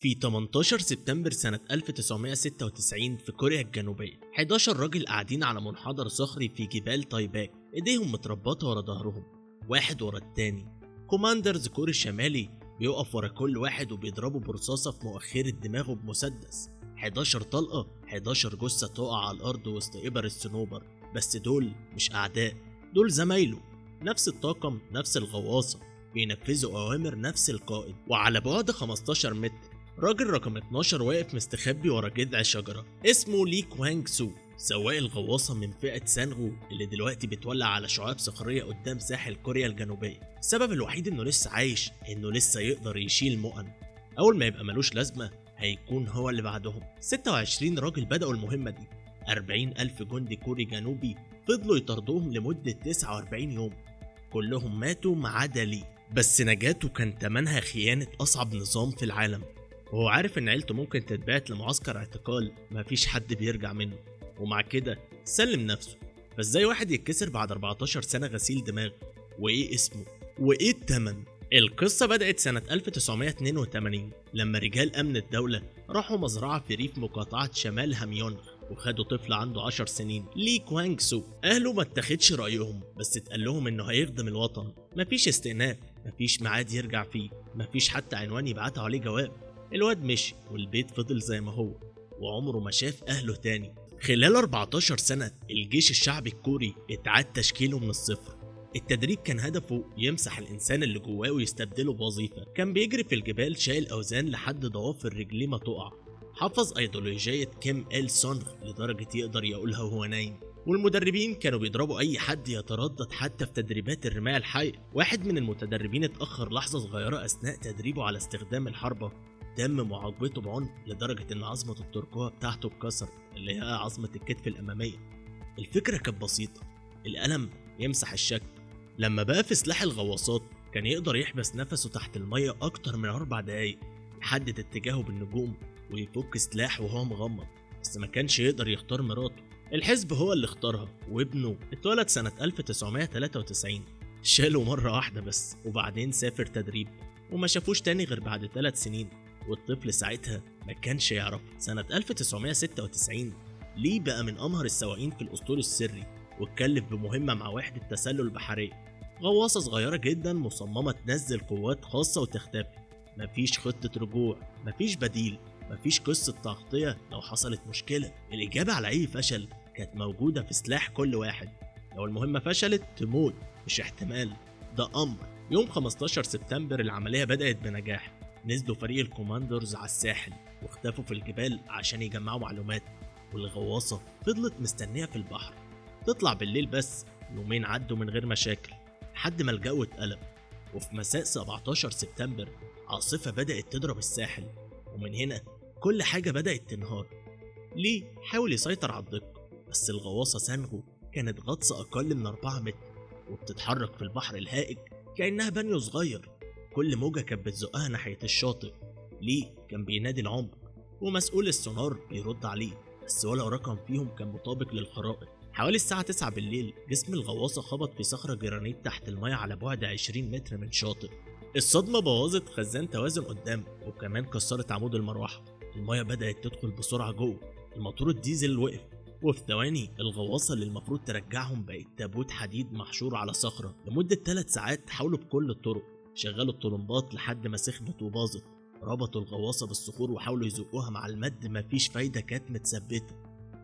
في 18 سبتمبر سنة 1996 في كوريا الجنوبية 11 راجل قاعدين على منحدر صخري في جبال تايباك، ايديهم متربطة ورا ظهرهم واحد ورا التاني. كوماندرز كوري الشمالي بيقف ورا كل واحد وبيضربوا برصاصة في مؤخرة دماغه بمسدس. 11 طلقة، 11 جثة تقع على الأرض وسط إبر الصنوبر. بس دول مش أعداء، دول زمايله، نفس الطاقم، نفس الغواصة، بينفذوا أوامر نفس القائد. وعلى بعد 15 متر راجل رقم 12 واقف مستخبي ورا جذع شجرة، اسمه لي كوانج سو، سواق الغواصة من فئة سانغو اللي دلوقتي بتولع على شعاب صخرية قدام ساحل كوريا الجنوبية. السبب الوحيد انه لسه عايش انه لسه يقدر يشيل مؤن، اول ما يبقى ملوش لازمة هيكون هو اللي بعدهم. 26 راجل بدأوا المهمة دي، 40,000 جندي كوري جنوبي فضلوا يطاردوهم لمدة 49 يوم، كلهم ماتوا ما عدا لي. بس نجاته كان تمنها خيانة أصعب نظام في العالم، وهو عارف ان عيلته ممكن تتبعت لمعسكر اعتقال مفيش حد بيرجع منه، ومع كده سلم نفسه. فازاي واحد يتكسر بعد 14 سنة غسيل دماغ؟ وايه اسمه؟ وايه التمن؟ القصة بدأت سنة 1982 لما رجال أمن الدولة راحوا مزرعة في ريف مقاطعة شمال هاميونغ وخدوا طفل عنده 10 سنين، لي كوانج سو. أهله ما اتخدش رأيهم، بس اتقال لهم إنه هيخدم الوطن، مفيش استئناف، مفيش ميعاد يرجع فيه، مفيش حتى عنوان يبعتوا عليه جواب. الواد مشي والبيت فضل زي ما هو، وعمره ما شاف أهله تاني. خلال 14 سنة الجيش الشعبي الكوري اتعاد تشكيله من الصفر. التدريب كان هدفه يمسح الإنسان اللي جواه ويستبدله بوظيفة. كان بيجري في الجبال شايل أوزان لحد ضوافر رجليه ما تقع. حفظ أيديولوجية كيم إل سونغ لدرجة يقدر يقولها وهو نايم. والمدربين كانوا بيضربوا أي حد يتردد حتى في تدريبات الرماية الحية. واحد من المتدربين اتأخر لحظة صغيرة أثناء تدريبه على استخدام الحربة، دم معاقبته بعنف لدرجة إن عظمة الترقوة بتاعته اتكسرت، اللي هي عظمة الكتف الأمامية. الفكرة كانت بسيطة، القلم يمسح الشك. لما بقى في سلاح الغواصات كان يقدر يحبس نفسه تحت المية أكتر من 4 دقايق، يحدد اتجاهه بالنجوم ويفك سلاح وهو مغمض. بس ما كانش يقدر يختار مراته، الحزب هو اللي اختارها، وابنه اتولد سنة 1993. شاله مرة واحدة بس وبعدين سافر تدريب وما شافوش تاني غير بعد 3 سنين، والطفل ساعتها ما كانش يعرف. سنة 1996 لي بقى من أمهر السواقين في الأسطول السري، واتكلف بمهمة مع وحدة تسلل بحرية، غواصة صغيرة جدا مصممة تنزل قوات خاصة وتختفي. مفيش خطة رجوع، مفيش بديل، مفيش قصة تغطية لو حصلت مشكلة. الإجابة على أي فشل كانت موجودة في سلاح كل واحد. لو المهمة فشلت تموت، مش احتمال، ده أمر. يوم 15 سبتمبر العملية بدأت بنجاح. نزلوا فريق الكوماندرز على الساحل واختفوا في الجبال عشان يجمعوا معلومات، والغواصة فضلت مستنية في البحر. تطلع بالليل بس. يومين عدوا من غير مشاكل لحد ما الجو اتقلب، وفي مساء 17 سبتمبر عاصفة بدأت تضرب الساحل، ومن هنا كل حاجة بدأت تنهار. لي حاول يسيطر على الدقة، بس الغواصة سانغو كانت غطسة أقل من 4 متر وبتتحرك في البحر الهائج كأنها بانيو صغير. كل موجة كانت بتزقها ناحية الشاطئ. لي كان بينادي العمق ومسؤول السونار بيرد عليه، بس ولا رقم فيهم كان مطابق للخرائط. حوالي الساعة 9 بالليل جسم الغواصة خبط في صخرة جرانيت تحت المية على بعد 20 متر من شاطئ. الصدمة بوظت خزان توازن قدام، وكمان كسرت عمود المروحة. المية بدأت تدخل بسرعة جوه، الموتور الديزل وقف، وفي ثواني الغواصة اللي المفروض ترجعهم بقت تابوت حديد محشور على صخرة. لمدة 3 ساعات حاولوا بكل الطرق، شغلوا الطلمبات لحد ما سخنت وباظت، ربطوا الغواصة بالصخور وحاولوا يزقوها مع المد، مفيش فايدة، كانت متثبتة.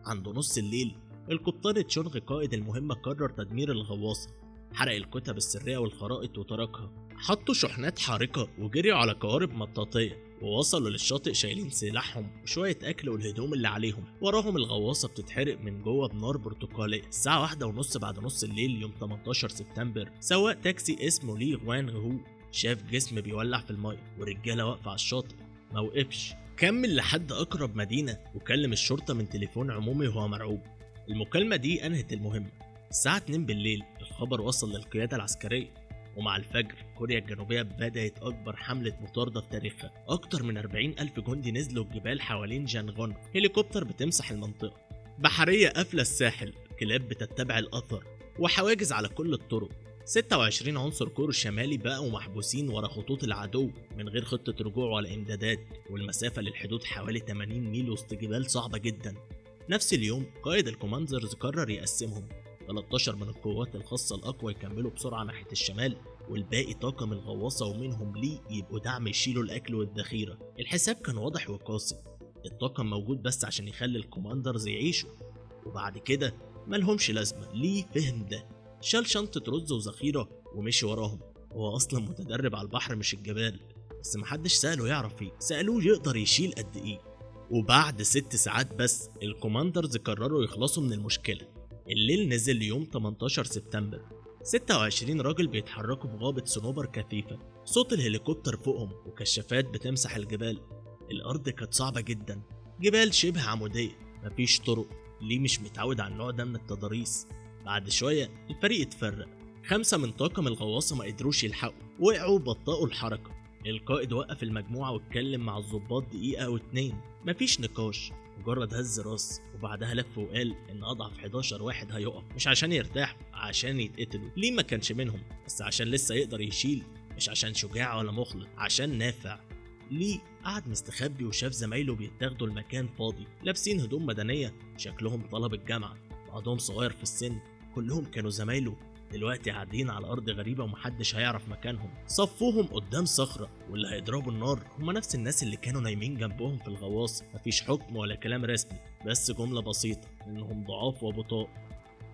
عند نص الليل القبطان تشونغ قائد المهمة قرر تدمير الغواصة، حرق الكتب السرية والخرائط وتركها. حطوا شحنات حارقة وجريوا على قوارب مطاطية، ووصلوا للشاطئ شايلين سلاحهم وشوية أكل والهدوم اللي عليهم. وراهم الغواصة بتتحرق من جوه بنار برتقالية. الساعة 1:30 بعد نص الليل يوم 18 سبتمبر سواق تاكسي اسمه لي غوان هو شاف جسم بيولع في المية ورجالة واقفة على الشاطئ. موقفش، كمل لحد أقرب مدينة وكلم الشرطة من تليفون عمومي وهو مرعوب. المكالمة دي أنهت المهمة. الساعة 2 بالليل الخبر وصل للقيادة العسكرية، ومع الفجر كوريا الجنوبية بدأت أكبر حملة مطاردة في تاريخها. أكتر من 40,000 جندي نزلوا الجبال حوالين جانغون، هليكوبتر بتمسح المنطقة، بحرية قافلة الساحل، كلاب بتتبع الأثر، وحواجز على كل الطرق. 26 عنصر كور الشمالي بقوا محبوسين ورا خطوط العدو من غير خطة رجوع ولا إمدادات، والمسافة للحدود حوالي 80 ميل وسط جبال صعبة جدا. نفس اليوم قائد الكوماندرز قرر يقسمهم، 13 من القوات الخاصة الأقوى يكملوا بسرعة ناحية الشمال، والباقي طاقم الغواصة ومنهم ليه يبقوا دعم يشيلوا الأكل والذخيرة. الحساب كان واضح وقاسي، الطاقم موجود بس عشان يخلي الكوماندرز يعيشوا، وبعد كده ملهمش لازمة. ليه فهم ده، شال شنطة رز وذخيرة ومشي وراهم. هو أصلا متدرب على البحر مش الجبال، بس محدش سأله يعرف ايه، سألوه يقدر يشيل قد ايه. وبعد 6 ساعات بس الكوماندرز قرروا يخلصوا من المشكلة. الليل نزل يوم 18 سبتمبر، 26 راجل بيتحركوا في غابة صنوبر كثيفة، صوت الهليكوبتر فوقهم وكشافات بتمسح الجبال. الأرض كانت صعبة جدا، جبال شبه عمودية، مفيش طرق. ليه مش متعود على النوع ده من التضاريس. بعد شوية الفريق اتفرق، 5 من طاقم الغواصة ما قدروش يلحقوا، وقعوا وبطئوا الحركة. القائد وقف المجموعة واتكلم مع الضباط دقيقة أو 2، مفيش نقاش، مجرد هز راس، وبعدها لف وقال إن أضعف 11 واحد هيقف، مش عشان يرتاحوا، عشان يتقتلوا. ليه ما كانش منهم، بس عشان لسه يقدر يشيل، مش عشان شجاع ولا مخلص، عشان نافع. ليه قعد مستخبي وشاف زمايله بيتاخدوا المكان فاضي، لابسين هدوم مدنية شكلهم طلب الجامعة، بعضهم صغير في السن، كلهم كانوا زمايله. دلوقتي قاعدين على أرض غريبة ومحدش هيعرف مكانهم. صفوهم قدام صخرة، واللي هيضربوا النار هما نفس الناس اللي كانوا نايمين جنبهم في الغواصة. مفيش حكم ولا كلام رسمي، بس جملة بسيطة إنهم ضعاف وبطاء.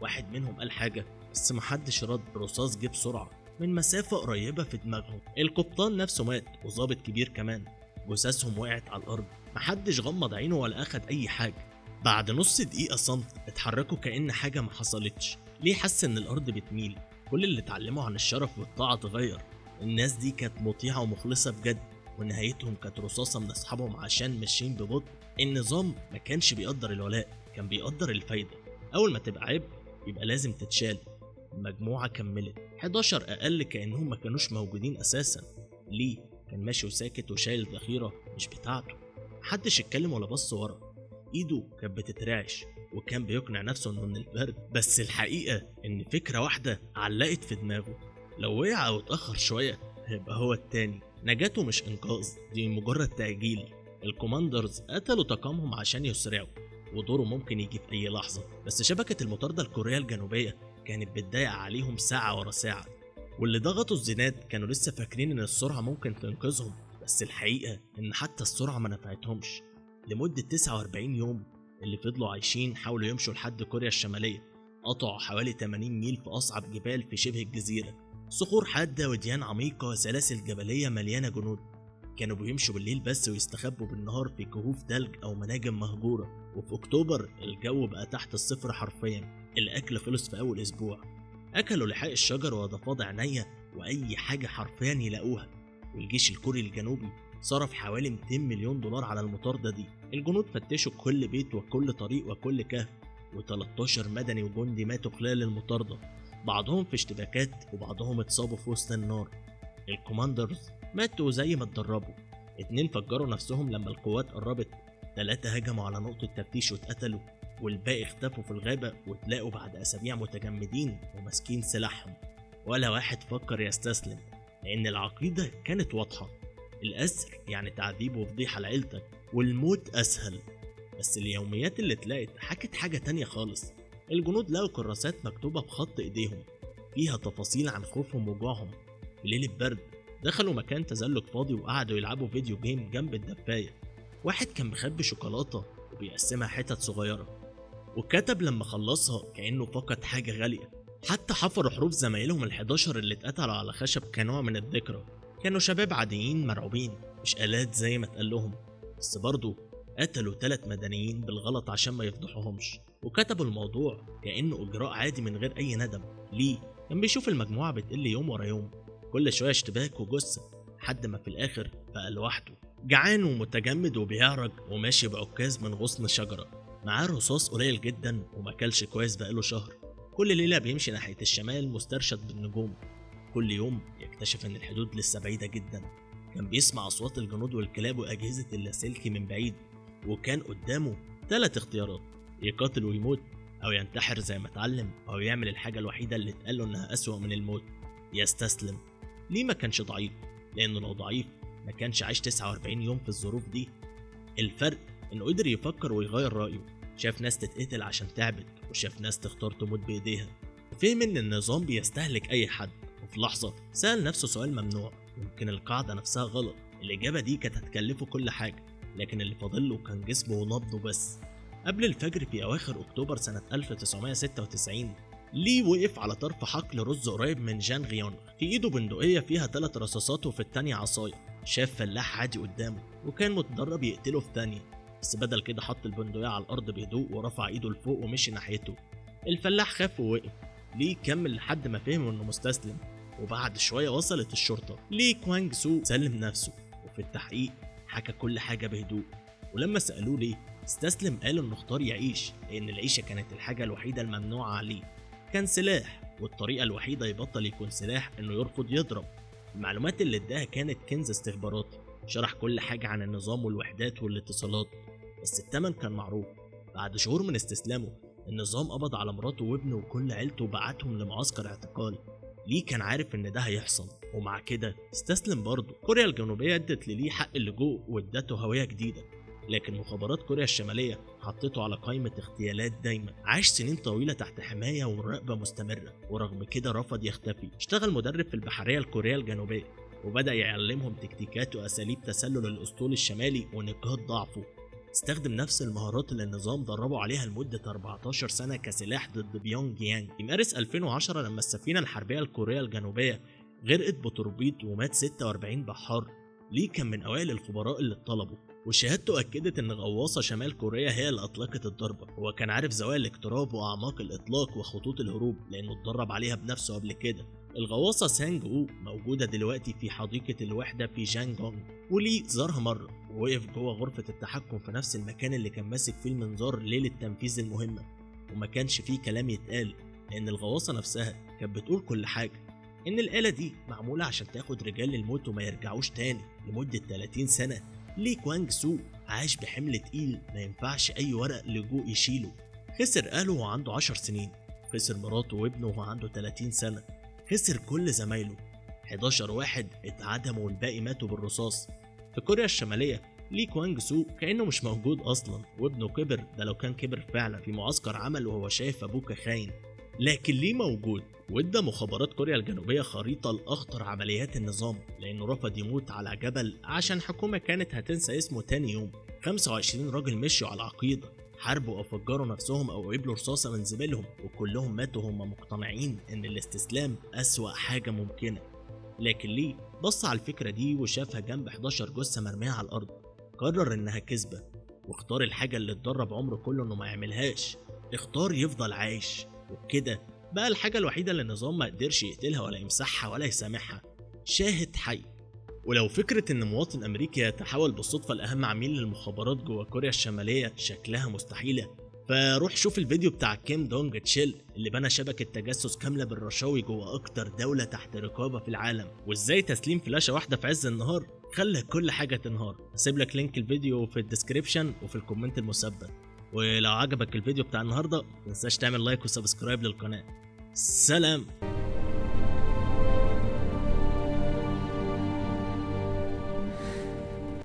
واحد منهم قال حاجة بس محدش رد. الرصاص جه بسرعة من مسافة قريبة في دماغهم. القبطان نفسه مات وظابط كبير كمان، جثثهم وقعت على الأرض، محدش غمض عينه ولا أخد أي حاجة. بعد نص دقيقة صمت، اتحركوا كأن حاجة ما حصلتش. ليه حس إن الأرض بتميل، كل اللي اتعلموا عن الشرف والطاعة اتغير. الناس دي كانت مطيعة ومخلصة بجد، ونهايتهم كانت رصاصة من أصحابهم عشان ماشيين ببطء. النظام ما كانش بيقدر الولاء، كان بيقدر الفايدة. أول ما تبقى عيب يبقى لازم تتشال. المجموعة كملت، 11 أقل كأنهم ما كانوش موجودين أساسا. ليه كان ماشي وساكت وشايل ذخيرة مش بتاعته، محدش اتكلم ولا بص ورا. ايده كانت بتترعش وكان بيقنع نفسه انه من البرد، بس الحقيقة ان فكرة واحدة علقت في دماغه، لو وقع او اتأخر شوية هيبقى هو التاني. نجاته مش انقاذ، دي مجرد تأجيل. الكوماندرز قتلوا طاقمهم عشان يسرعوا، ودوره ممكن يجي في اي لحظة، بس شبكة المطاردة الكورية الجنوبية كانت بتضايق عليهم ساعة ورا ساعة، واللي ضغطوا الزناد كانوا لسه فاكرين ان السرعة ممكن تنقذهم، بس الحقيقة ان حتى السرعة ما نفعتهمش. لمدة 49 يوم اللي فضلوا عايشين حاولوا يمشوا لحد كوريا الشمالية، قطعوا حوالي 80 ميل في أصعب جبال في شبه الجزيرة، صخور حادة وديان عميقة وسلاسل جبلية مليانة جنود. كانوا بيمشوا بالليل بس ويستخبوا بالنهار في كهوف تلج أو مناجم مهجورة. وفي أكتوبر الجو بقى تحت الصفر حرفيا. الأكل خلص في أول أسبوع، أكلوا لحاء الشجر وضفادع نية وأي حاجة حرفيا يلاقوها. والجيش الكوري الجنوبي صرف حوالي 200 مليون دولار على المطاردة دي. الجنود فتشوا كل بيت وكل طريق وكل كهف، و13 مدني وجندي ماتوا خلال المطاردة، بعضهم في اشتباكات وبعضهم اتصابوا في وسط النار. الكوماندرز ماتوا زي ما اتدربوا، 2 فجروا نفسهم لما القوات قربت، 3 هجموا على نقطة تفتيش واتقتلوا، والباقي اختفوا في الغابة واتلاقوا بعد أسابيع متجمدين وماسكين سلاحهم. ولا واحد فكر يستسلم، لأن العقيدة كانت واضحة، الأسر يعني تعذيب وفضيحة لعيلتك، والموت أسهل. بس اليوميات اللي اتلاقت حكت حاجة تانية خالص. الجنود لقوا كراسات مكتوبة بخط إيديهم فيها تفاصيل عن خوفهم وجوعهم. في ليلة برد دخلوا مكان تزلج فاضي وقعدوا يلعبوا فيديو جيم جنب الدفاية. واحد كان مخبي شوكولاتة وبيقسمها حتت صغيرة، وكتب لما خلصها كأنه فقد حاجة غالية. حتى حفروا حروف زمايلهم ال11 اللي اتقتلوا على خشب كنوع من الذكرى. كانوا شباب عاديين مرعوبين، مش آلات زي ما اتقال لهم، بس برضه قتلوا 3 مدنيين بالغلط عشان ما يفضحوهمش، وكتبوا الموضوع كأنه إجراء عادي من غير أي ندم. ليه كان بيشوف المجموعة بتقل يوم ورا يوم، كل شوية اشتباك وجثة، لحد ما في الآخر بقى لوحده، جعان ومتجمد وبيعرج وماشي بعكاز من غصن شجرة، معاه رصاص قليل جدا وماكلش كويس بقاله شهر. كل ليلة بيمشي ناحية الشمال مسترشد بالنجوم، كل يوم يكتشف ان الحدود لسه بعيدة جدا. كان بيسمع اصوات الجنود والكلاب واجهزة اللاسلكي من بعيد، وكان قدامه 3 اختيارات: يقاتل ويموت، او ينتحر زي ما اتعلم، او يعمل الحاجة الوحيدة اللي اتقاله انها اسوأ من الموت، يستسلم. ليه ما كانش ضعيف؟ لأنه لو ضعيف ما كانش عايش 49 يوم في الظروف دي. الفرق إنه قدر يفكر ويغير رأيه، شاف ناس تتقتل عشان تعبت، وشاف ناس تختار تموت بإيديها، وفهم إن النظام بيستهلك أي حد. وفي لحظة سأل نفسه سؤال ممنوع، يمكن القاعدة نفسها غلط، الإجابة دي كانت هتكلفه كل حاجة، لكن اللي فاضله كان جسمه ونبضه بس. قبل الفجر في أواخر أكتوبر سنة 1996 لي وقف على طرف حقل رز قريب من جان غيونغ، في إيده بندقية فيها 3 رصاصات وفي التانية عصاية. شاف فلاح عادي قدامه وكان متدرب يقتله في ثانية، بس بدل كده حط البندقية على الأرض بهدوء ورفع إيده لفوق ومشي ناحيته. الفلاح خاف ووقف. لي كمل لحد ما فهم إنه مستسلم، وبعد شوية وصلت الشرطة. لي كوانج سو سلم نفسه، وفي التحقيق حكى كل حاجة بهدوء. ولما سألوه ليه استسلم، قال إنه اختار يعيش لأن العيشة كانت الحاجة الوحيدة الممنوعة عليه. كان سلاح، والطريقة الوحيدة يبطل يكون سلاح إنه يرفض يضرب. المعلومات اللي اداها كانت كنز استخباراتي، شرح كل حاجة عن النظام والوحدات والاتصالات، بس التمن كان معروف. بعد شهور من استسلامه النظام قبض على مراته وابنه وكل عيلته وبعتهم لمعسكر اعتقال. ليه كان عارف ان ده هيحصل، ومع كده استسلم برضه. كوريا الجنوبية ادت لليه حق اللجوء وادته هوية جديدة، لكن مخابرات كوريا الشمالية حطته على قائمة اغتيالات دايما. عاش سنين طويلة تحت حماية ومراقبة مستمرة، ورغم كده رفض يختفي. اشتغل مدرب في البحرية الكورية الجنوبية، وبدأ يعلمهم تكتيكات وأساليب تسلل الأسطول الشمالي ونقاط ضعفه. استخدم نفس المهارات اللي النظام دربه عليها لمدة 14 سنة كسلاح ضد بيونج يانج. في مارس 2010 لما السفينة الحربية الكورية الجنوبية غرقت بتوربيط ومات 46 بحار، ليه كان من أوائل الخبراء اللي اتطلبوا، وشهادته أكدت إن غواصة شمال كوريا هي اللي أطلقت الضربة. هو كان عارف زوايا الاقتراب وأعماق الإطلاق وخطوط الهروب لأنه اتدرب عليها بنفسه قبل كده. الغواصة سانج أو موجودة دلوقتي في حديقة الوحدة في جانجونج، وليه زارها مرة ووقف جوه غرفة التحكم في نفس المكان اللي كان ماسك فيه المنظار ليلة تنفيذ المهمة، وما كانش فيه كلام يتقال لأن الغواصة نفسها كانت بتقول كل حاجة، إن الآلة دي معمولة عشان تاخد رجال للموت وما يرجعوش تاني لمدة 30 سنة. لي كوانج سو عاش بحمل تقيل ما ينفعش أي ورق لجوء يشيله. خسر أهله وهو عنده 10 سنين، خسر مراته وابنه وهو عنده 30 سنة، خسر كل زمايله. 11 واحد اتعدموا والباقي ماتوا بالرصاص. في كوريا الشمالية لي كوانج سو كأنه مش موجود أصلا، وابنه كبر، ده لو كان كبر فعلا، في معسكر عمل وهو شايف أبوه كخاين. لكن ليه موجود، وادى مخابرات كوريا الجنوبية خريطة لأخطر عمليات النظام، لأنه رفض يموت على جبل عشان حكومة كانت هتنسى اسمه تاني يوم. 25 راجل مشوا على عقيدة، حاربوا أو فجروا نفسهم أو قبلوا رصاصة من زميلهم، وكلهم ماتوا هم مقتنعين إن الاستسلام أسوأ حاجة ممكنة. لكن ليه بص على الفكرة دي وشافها جنب 11 جثة مرمية على الأرض، قرر إنها كذبة، واختار الحاجة اللي اتدرب عمره كله إنه ما يعملهاش، اختار يفضل عايش. وبكده بقى الحاجة الوحيدة اللي النظام ما قدرش يقتلها ولا يمسحها ولا يسامحها، شاهد حي. ولو فكرة إن مواطن أمريكي يتحول بالصدفة لأهم عميل للمخابرات جوه كوريا الشمالية شكلها مستحيلة، فروح شوف الفيديو بتاع كيم دونج تشيل اللي بنى شبكة تجسس كاملة بالرشاوي جوه أكتر دولة تحت رقابة في العالم، وإزاي تسليم فلاشة واحدة في عز النهار خلى كل حاجة تنهار. هسيب لك لينك الفيديو في الديسكريبشن وفي الكومنت المثبت. ولو عجبك الفيديو بتاع النهاردة متنساش تعمل لايك وسبسكرايب للقناة. سلام.